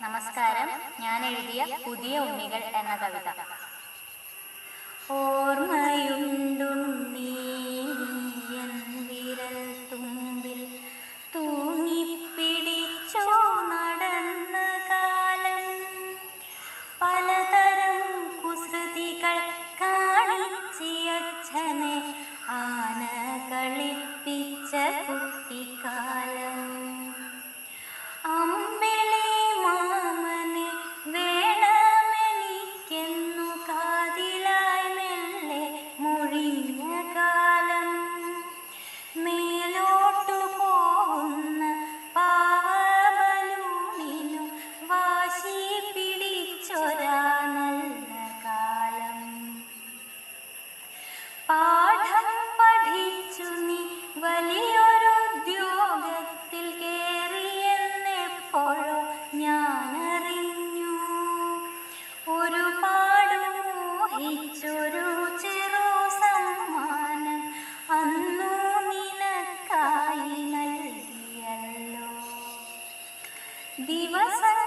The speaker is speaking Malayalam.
നമസ്കാരം. ഞാൻ എഴുതിയ പുതിയ ഉണ്ണികൾ എന്ന കവിത. ഓർമ്മയുണ്ടുണ്ണീ എൻ വിരൽ തുമ്പിൽ തൂങ്ങിപ്പിടിച്ചോ നടന്ന കാലം. പലതരം കുസൃതികൾ കാണിച്ചച്ഛനെ ആന കളിപ്പിച്ച കുട്ടിക്കാലം. അമ്പിളി മാമനെ വേണമെനിക്കെന്നു കാതിലായി മെല്ലെ മൊഴിഞ്ഞ കാലം. മേലോട്ടു പോകുന്ന പാവബലൂണിനു വാശി പിടിച്ചൊരാ നല്ല കാലം. പാഠം പഠിച്ചു നീ വലിയൊരു ഉദ്യോഗത്തിൽ കേറിയെന്നെപ്പോഴോ ഞാനറിഞ്ഞു. ഒരുപാട് മോഹിച്ചൊരു ചെറു സമ്മാനം അന്നു നിനക്കായി നൽകിയല്ലോ. ദിവസം